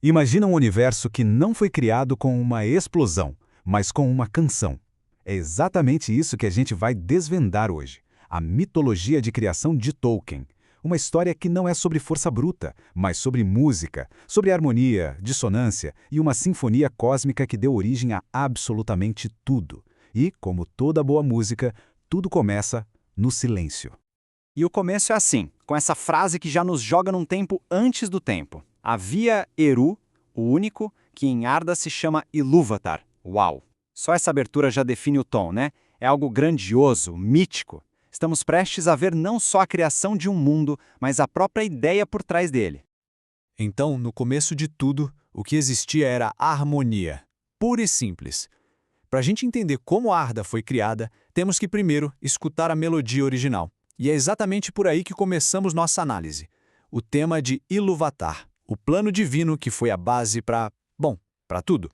Imagina um universo que não foi criado com uma explosão, mas com uma canção. É exatamente isso que a gente vai desvendar hoje. A mitologia de criação de Tolkien. Uma história que não é sobre força bruta, mas sobre música, sobre harmonia, dissonância e uma sinfonia cósmica que deu origem a absolutamente tudo. E, como toda boa música, tudo começa no silêncio. E o começo é assim, com essa frase que já nos joga num tempo antes do tempo. Havia Eru, o único, que em Arda se chama Ilúvatar. Uau! Só essa abertura já define o tom, né? É algo grandioso, mítico. Estamos prestes a ver não só a criação de um mundo, mas a própria ideia por trás dele. Então, no começo de tudo, o que existia era harmonia, pura e simples. Para a gente entender como Arda foi criada, temos que primeiro escutar a melodia original. E é exatamente por aí que começamos nossa análise. O tema de Ilúvatar, o plano divino que foi a base para tudo.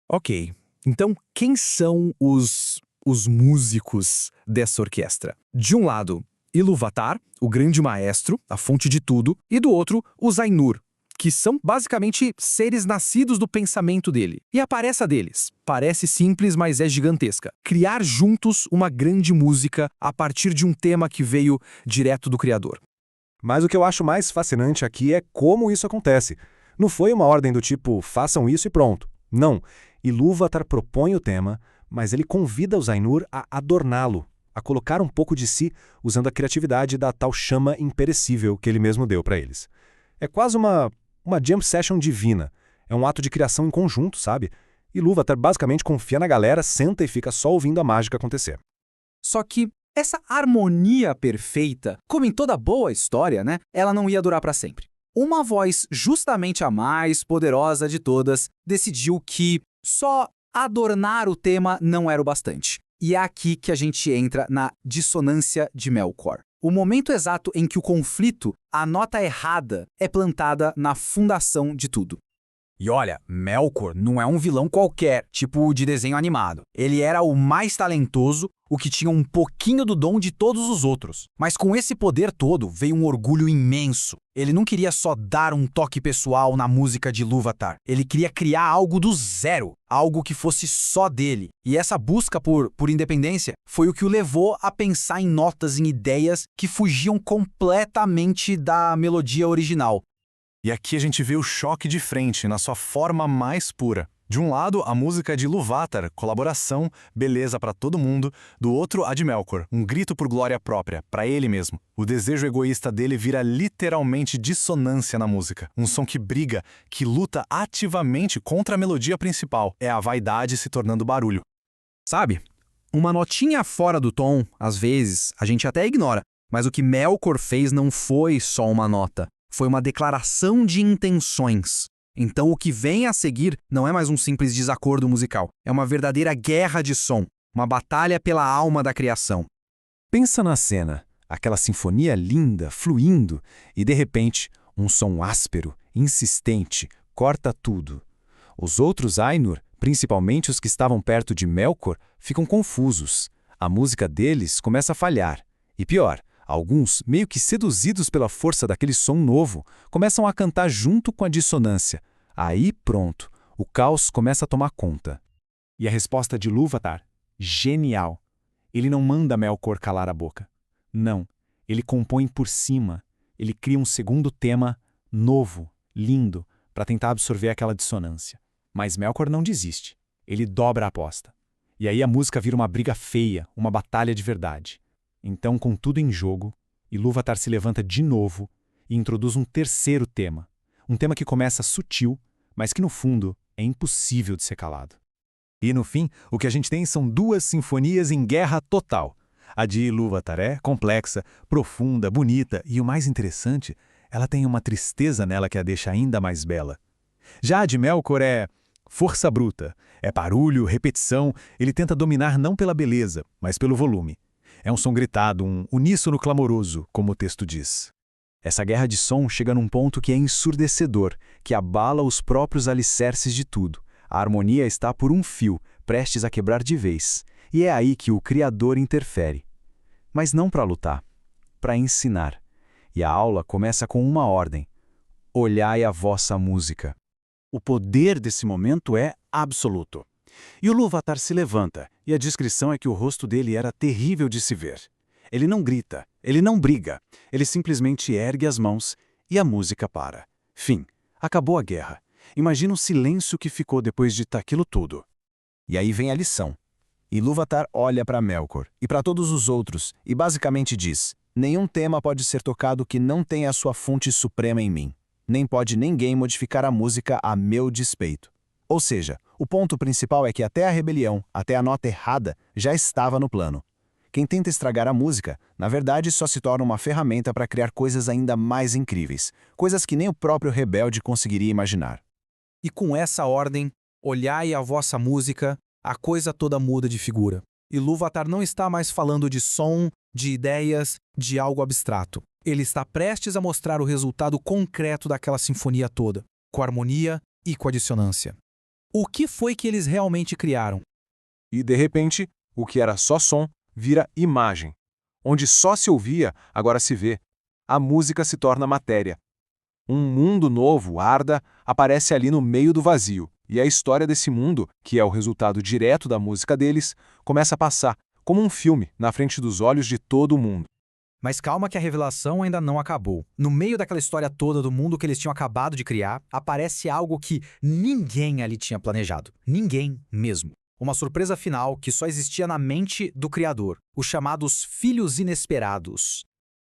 Ok, então quem são os músicos dessa orquestra? De um lado, Ilúvatar, o grande maestro, a fonte de tudo, e do outro, os Ainur, que são basicamente seres nascidos do pensamento dele. E a parece deles. Parece simples, mas é gigantesca. Criar juntos uma grande música a partir de um tema que veio direto do Criador. Mas o que eu acho mais fascinante aqui é como isso acontece. Não foi uma ordem do tipo, façam isso e pronto. Não. Ilúvatar propõe o tema, mas ele convida os Ainur a adorná-lo, a colocar um pouco de si usando a criatividade da tal chama imperecível que ele mesmo deu para eles. É quase uma jam session divina. É um ato de criação em conjunto, sabe? Ilúvatar basicamente confia na galera, senta e fica só ouvindo a mágica acontecer. Só que essa harmonia perfeita, como em toda boa história, né, ela não ia durar para sempre. Uma voz justamente a mais poderosa de todas decidiu que só adornar o tema não era o bastante. E é aqui que a gente entra na dissonância de Melkor. O momento exato em que o conflito, a nota errada, é plantada na fundação de tudo. E olha, Melkor não é um vilão qualquer, tipo de desenho animado. Ele era o mais talentoso, o que tinha um pouquinho do dom de todos os outros. Mas com esse poder todo veio um orgulho imenso. Ele não queria só dar um toque pessoal na música de Ilúvatar. Ele queria criar algo do zero, algo que fosse só dele. E essa busca por independência foi o que o levou a pensar em notas, em ideias que fugiam completamente da melodia original. E aqui a gente vê o choque de frente, na sua forma mais pura. De um lado, a música de Ilúvatar, colaboração, beleza para todo mundo. Do outro, a de Melkor, um grito por glória própria, para ele mesmo. O desejo egoísta dele vira literalmente dissonância na música. Um som que briga, que luta ativamente contra a melodia principal. É a vaidade se tornando barulho. Sabe? Uma notinha fora do tom, às vezes, a gente até ignora. Mas o que Melkor fez não foi só uma nota. Foi uma declaração de intenções. Então o que vem a seguir não é mais um simples desacordo musical. É uma verdadeira guerra de som, uma batalha pela alma da criação. Pensa na cena, aquela sinfonia linda, fluindo, e de repente, um som áspero, insistente, corta tudo. Os outros Ainur, principalmente os que estavam perto de Melkor, ficam confusos. A música deles começa a falhar. E pior, alguns, meio que seduzidos pela força daquele som novo, começam a cantar junto com a dissonância. Aí, pronto, o caos começa a tomar conta. E a resposta de Ilúvatar? Genial. Ele não manda Melkor calar a boca. Não, ele compõe por cima. Ele cria um segundo tema novo, lindo, para tentar absorver aquela dissonância. Mas Melkor não desiste. Ele dobra a aposta. E aí a música vira uma briga feia, uma batalha de verdade. Então, com tudo em jogo, Ilúvatar se levanta de novo e introduz um terceiro tema. Um tema que começa sutil, mas que no fundo é impossível de ser calado. E no fim, o que a gente tem são duas sinfonias em guerra total. A de Ilúvatar é complexa, profunda, bonita e, o mais interessante, ela tem uma tristeza nela que a deixa ainda mais bela. Já a de Melkor é força bruta, é barulho, repetição, ele tenta dominar não pela beleza, mas pelo volume. É um som gritado, um uníssono clamoroso, como o texto diz. Essa guerra de som chega num ponto que é ensurdecedor, que abala os próprios alicerces de tudo. A harmonia está por um fio, prestes a quebrar de vez. E é aí que o Criador interfere. Mas não para lutar, para ensinar. E a aula começa com uma ordem: olhai a vossa música. O poder desse momento é absoluto. E o Ilúvatar se levanta, e a descrição é que o rosto dele era terrível de se ver. Ele não grita, ele não briga, ele simplesmente ergue as mãos e a música para. Fim. Acabou a guerra. Imagina o silêncio que ficou depois de aquilo tudo. E aí vem a lição. Ilúvatar olha para Melkor e para todos os outros e basicamente diz: nenhum tema pode ser tocado que não tenha a sua fonte suprema em mim. Nem pode ninguém modificar a música a meu despeito. Ou seja, o ponto principal é que até a rebelião, até a nota errada, já estava no plano. Quem tenta estragar a música, na verdade, só se torna uma ferramenta para criar coisas ainda mais incríveis, coisas que nem o próprio rebelde conseguiria imaginar. E com essa ordem, olhai a vossa música, a coisa toda muda de figura. Ilúvatar não está mais falando de som, de ideias, de algo abstrato. Ele está prestes a mostrar o resultado concreto daquela sinfonia toda, com harmonia e com a dissonância. O que foi que eles realmente criaram? E, de repente, o que era só som vira imagem. Onde só se ouvia, agora se vê. A música se torna matéria. Um mundo novo, Arda, aparece ali no meio do vazio, e a história desse mundo, que é o resultado direto da música deles, começa a passar, como um filme, na frente dos olhos de todo mundo. Mas calma que a revelação ainda não acabou. No meio daquela história toda do mundo que eles tinham acabado de criar, aparece algo que ninguém ali tinha planejado. Ninguém mesmo. Uma surpresa final que só existia na mente do Criador, os chamados Filhos Inesperados.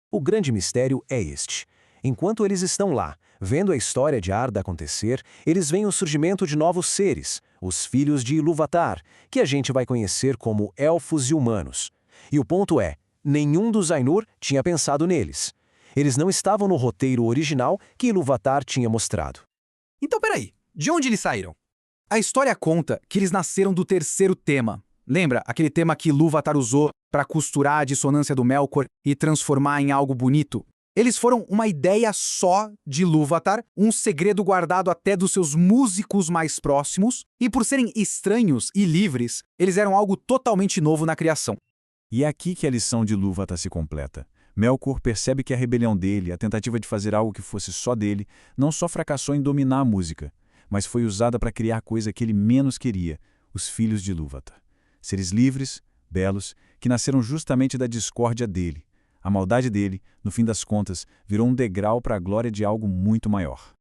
O grande mistério é este. Enquanto eles estão lá, vendo a história de Arda acontecer, eles veem o surgimento de novos seres, os filhos de Ilúvatar, que a gente vai conhecer como elfos e humanos. E o ponto é, nenhum dos Ainur tinha pensado neles. Eles não estavam no roteiro original que Ilúvatar tinha mostrado. Então peraí, de onde eles saíram? A história conta que eles nasceram do terceiro tema. Lembra aquele tema que Ilúvatar usou para costurar a dissonância do Melkor e transformar em algo bonito? Eles foram uma ideia só de Ilúvatar, um segredo guardado até dos seus músicos mais próximos, e por serem estranhos e livres, eles eram algo totalmente novo na criação. E é aqui que a lição de Ilúvatar se completa. Melkor percebe que a rebelião dele, a tentativa de fazer algo que fosse só dele, não só fracassou em dominar a música, mas foi usada para criar a coisa que ele menos queria, os filhos de Ilúvatar. Seres livres, belos, que nasceram justamente da discórdia dele. A maldade dele, no fim das contas, virou um degrau para a glória de algo muito maior.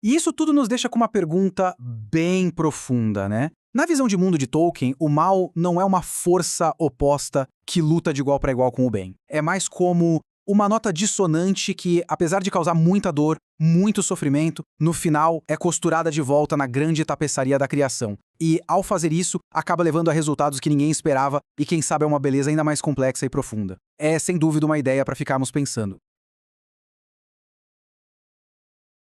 E isso tudo nos deixa com uma pergunta bem profunda, né? Na visão de mundo de Tolkien, o mal não é uma força oposta que luta de igual para igual com o bem. É mais como uma nota dissonante que, apesar de causar muita dor, muito sofrimento, no final é costurada de volta na grande tapeçaria da criação. E, ao fazer isso, acaba levando a resultados que ninguém esperava e, quem sabe, é uma beleza ainda mais complexa e profunda. É, sem dúvida, uma ideia para ficarmos pensando.